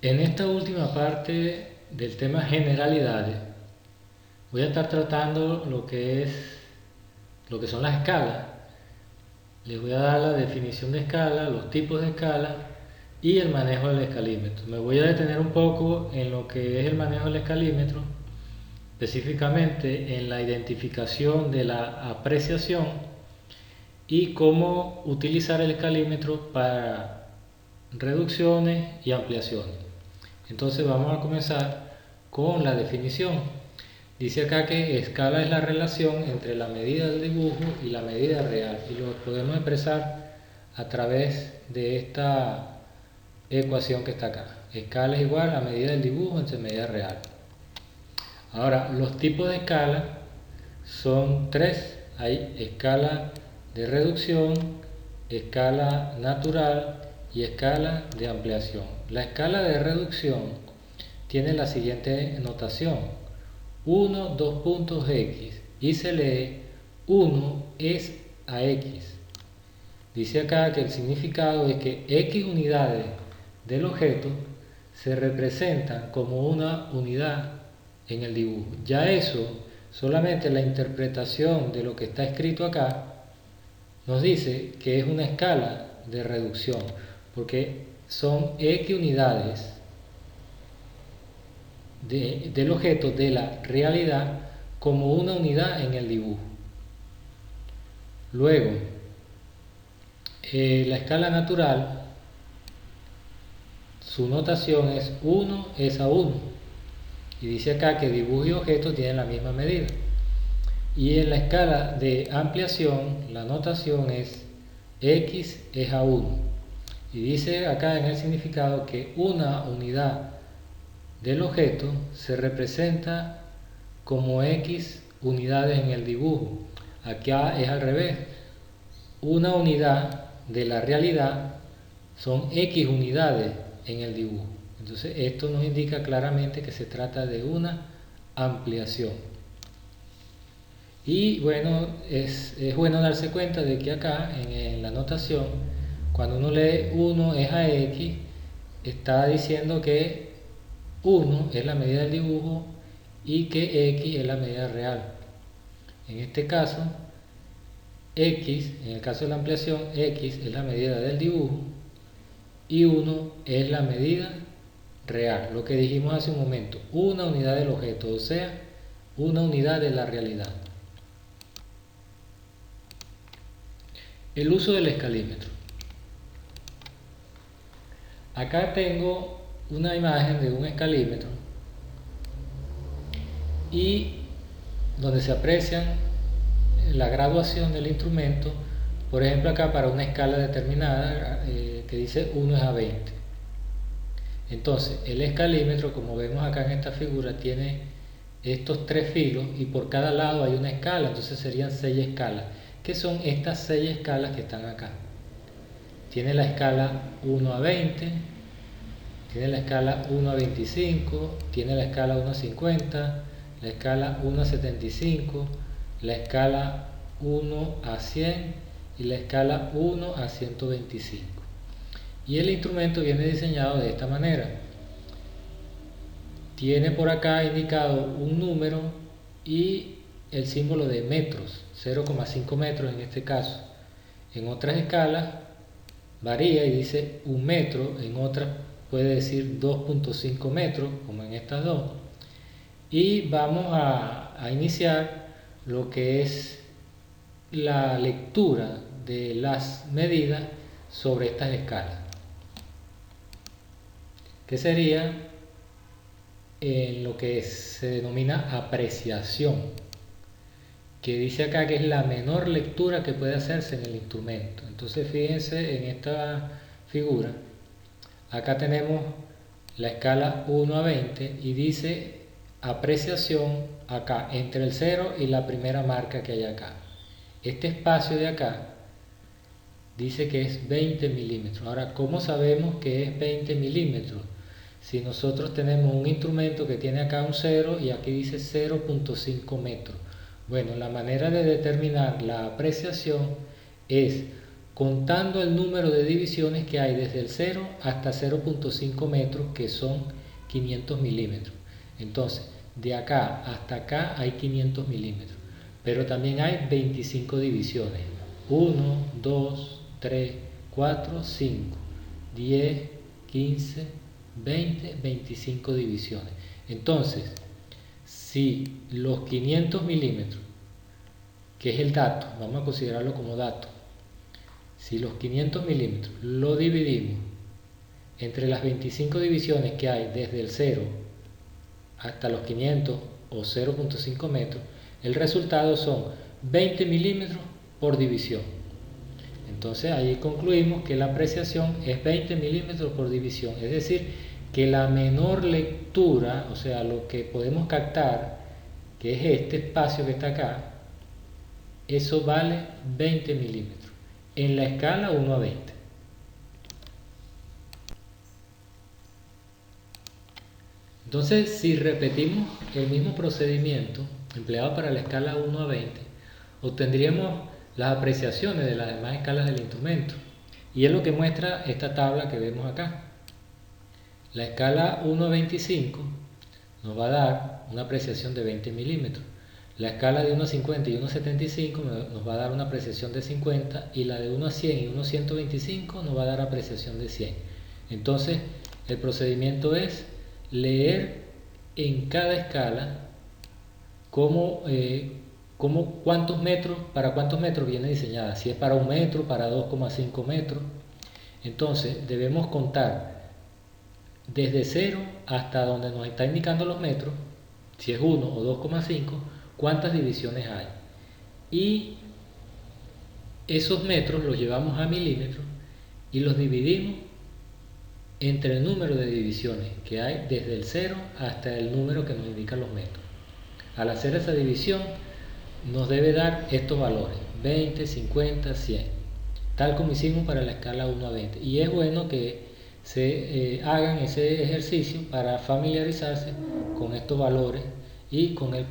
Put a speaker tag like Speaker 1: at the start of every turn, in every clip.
Speaker 1: En esta última parte del tema generalidades, voy a estar tratando lo que son las escalas. Les voy a dar la definición de escala, los tipos de escala y el manejo del escalímetro. Me voy a detener un poco en lo que es el manejo del escalímetro, específicamente en la identificación de la apreciación y cómo utilizar el escalímetro para reducciones y ampliaciones. Entonces vamos a comenzar con la definición. Dice acá que escala es la relación entre la medida del dibujo y la medida real, y lo podemos expresar a través de esta ecuación que está acá. Escala es igual a medida del dibujo entre medida real. Ahora, los tipos de escala son tres. Hay escala de reducción, escala natural y escala de ampliación. La escala de reducción tiene la siguiente notación: 1, 2 puntos x, y se lee 1 es a x. Dice acá que el significado es que x unidades del objeto se representan como una unidad en el dibujo. Ya eso, solamente la interpretación de lo que está escrito acá, nos dice que es una escala de reducción, porque son x unidades del objeto de la realidad como una unidad en el dibujo. Luego, la escala natural, su notación es 1 es a 1, y dice acá que dibujo y objeto tienen la misma medida. Y en la escala de ampliación, la notación es x es a 1, y dice acá en el significado que una unidad del objeto se representa como x unidades en el dibujo. Acá es al revés. Una unidad de la realidad son x unidades en el dibujo. Entonces esto nos indica claramente que se trata de una ampliación. Y bueno, es bueno darse cuenta de que acá en la notación, cuando uno lee 1 es a x, está diciendo que 1 es la medida del dibujo y que x es la medida real. En este caso, x, en el caso de la ampliación, x es la medida del dibujo y 1 es la medida real. Lo que dijimos hace un momento, una unidad del objeto, o sea, una unidad de la realidad. El uso del escalímetro. Acá tengo una imagen de un escalímetro y donde se aprecian la graduación del instrumento. Por ejemplo, acá para una escala determinada que dice 1 es a 20. Entonces el escalímetro, como vemos acá en esta figura, tiene estos tres filos y por cada lado hay una escala. Entonces serían 6 escalas. ¿Qué son estas 6 escalas que están acá? Tiene la escala 1 a 20, tiene la escala 1 a 25, tiene la escala 1 a 50, la escala 1 a 75, la escala 1 a 100 y la escala 1 a 125. Y el instrumento viene diseñado de esta manera. Tiene por acá indicado un número y el símbolo de metros, 0,5 metros en este caso. En otras escalas varía y dice 1 metro, en otras puede decir 2,5 metros, como en estas dos. Y vamos a iniciar lo que es la lectura de las medidas sobre estas escalas, que sería en lo que se denomina apreciación, que dice acá que es la menor lectura que puede hacerse en el instrumento. Entonces fíjense en esta figura, acá tenemos la escala 1 a 20 y dice apreciación acá entre el 0 y la primera marca que hay acá. Este espacio de acá dice que es 20 milímetros. Ahora, ¿cómo sabemos que es 20 milímetros? Si nosotros tenemos un instrumento que tiene acá un 0 y aquí dice 0,5 metros. Bueno, la manera de determinar la apreciación es contando el número de divisiones que hay desde el 0 hasta 0.5 metros, que son 500 milímetros. Entonces, de acá hasta acá hay 500 milímetros, pero también hay 25 divisiones: 1, 2, 3, 4, 5, 10, 15, 20, 25 divisiones. Entonces, si los 500 milímetros, que es el dato, vamos a considerarlo como dato, si los 500 milímetros lo dividimos entre las 25 divisiones que hay desde el 0 hasta los 500 o 0.5 metros, el resultado son 20 milímetros por división. Entonces ahí concluimos que la apreciación es 20 milímetros por división, es decir, que la menor lectura, o sea, lo que podemos captar, que es este espacio que está acá, eso vale 20 milímetros en la escala 1 a 20. Entonces, si repetimos el mismo procedimiento empleado para la escala 1 a 20, obtendríamos las apreciaciones de las demás escalas del instrumento. Y es lo que muestra esta tabla que vemos acá. La escala 1 a 25 nos va a dar una apreciación de 20 milímetros. La escala de 1 a 50 y 1 a 75 nos va a dar una apreciación de 50, y la de 1 a 100 y 1 a 125 nos va a dar apreciación de 100. Entonces, el procedimiento es leer en cada escala cuántos metros, para cuántos metros viene diseñada, si es para 1 metro, para 2,5 metros. Entonces debemos contar desde 0 hasta donde nos está indicando los metros, si es 1 o 2,5, cuántas divisiones hay, y esos metros los llevamos a milímetros y los dividimos entre el número de divisiones que hay desde el 0 hasta el número que nos indican los metros. Al hacer esa división nos debe dar estos valores: 20, 50, 100, tal como hicimos para la escala 1 a 20. Y es bueno que se hagan ese ejercicio para familiarizarse con estos valores y con el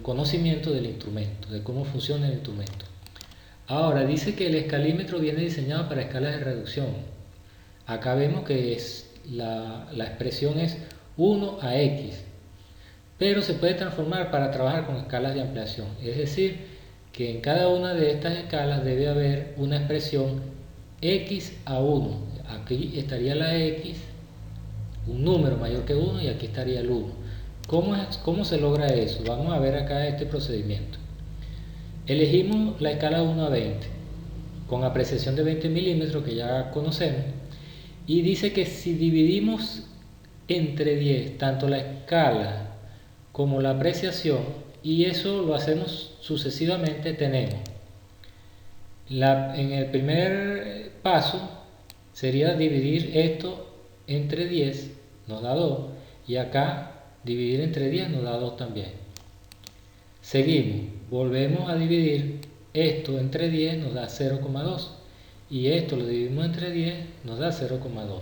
Speaker 1: conocimiento del instrumento, de cómo funciona el instrumento. Ahora dice que el escalímetro viene diseñado para escalas de reducción. Acá vemos que la expresión es 1 a x, pero se puede transformar para trabajar con escalas de ampliación. Es decir, que en cada una de estas escalas debe haber una expresión x a 1. Aquí estaría la x, un número mayor que 1, y aquí estaría el 1. ¿Cómo se logra eso? Vamos a ver acá este procedimiento. Elegimos la escala 1 a 20 con apreciación de 20 milímetros, que ya conocemos, y dice que si dividimos entre 10 tanto la escala como la apreciación, y eso lo hacemos sucesivamente, tenemos en el primer paso sería dividir esto entre 10, nos da 2, y acá dividir entre 10 nos da 2 también. Seguimos, volvemos a dividir esto entre 10, nos da 0,2, y esto lo dividimos entre 10, nos da 0,2.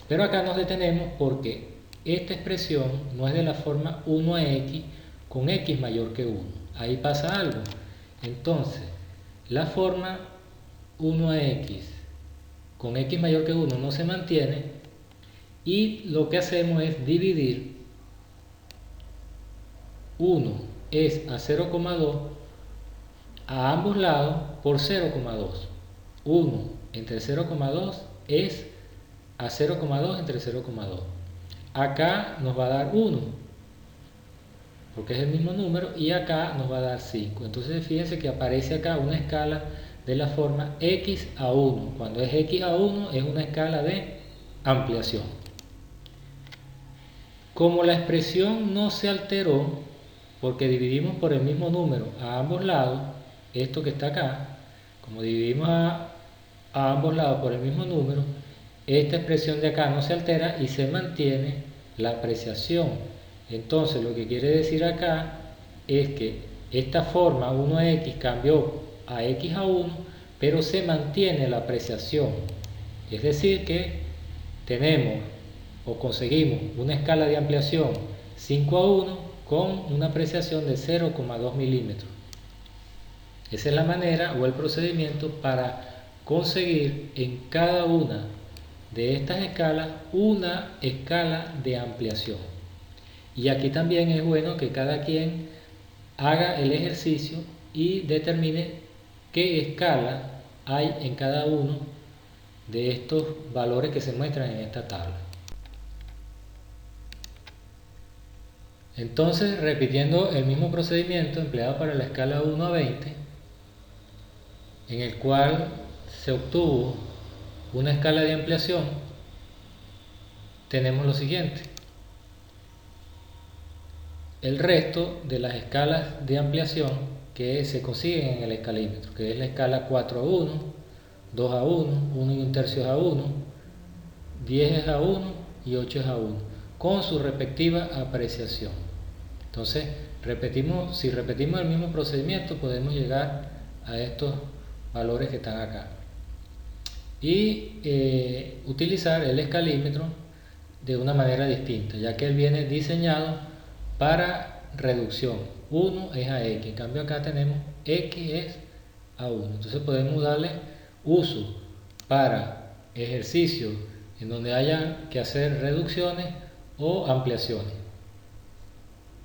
Speaker 1: Pero acá nos detenemos porque esta expresión no es de la forma 1 a x con x mayor que 1. Ahí pasa algo. Entonces, la forma 1 a x con x mayor que 1 no se mantiene, y lo que hacemos es dividir 1 es a 0,2 a ambos lados por 0,2. 1 entre 0,2 es a 0,2 entre 0,2. Acá nos va a dar 1 porque es el mismo número, y acá nos va a dar 5. Entonces fíjense que aparece acá una escala de la forma x a 1. Cuando es x a 1 es una escala de ampliación. Como la expresión no se alteró porque dividimos por el mismo número a ambos lados, esto que está acá, como dividimos a ambos lados por el mismo número, esta expresión de acá no se altera y se mantiene la apreciación. Entonces lo que quiere decir acá es que esta forma 1 a x cambió a x a 1, pero se mantiene la apreciación. Es decir que tenemos o conseguimos una escala de ampliación 5 a 1 con una apreciación de 0,2 milímetros. Esa es la manera o el procedimiento para conseguir en cada una de estas escalas una escala de ampliación. Y aquí también es bueno que cada quien haga el ejercicio y determine qué escala hay en cada uno de estos valores que se muestran en esta tabla. Entonces, repitiendo el mismo procedimiento empleado para la escala 1 a 20, en el cual se obtuvo una escala de ampliación, tenemos lo siguiente. El resto de las escalas de ampliación que se consiguen en el escalímetro, que es la escala 4 a 1, 2 a 1, 1 y un tercio a 1, 10 a 1 y 8 a 1, con su respectiva apreciación. Entonces, si repetimos el mismo procedimiento, podemos llegar a estos valores que están acá. Y utilizar el escalímetro de una manera distinta, ya que él viene diseñado para reducción. 1 es a x, en cambio acá tenemos x es a 1. Entonces podemos darle uso para ejercicios en donde haya que hacer reducciones o ampliaciones.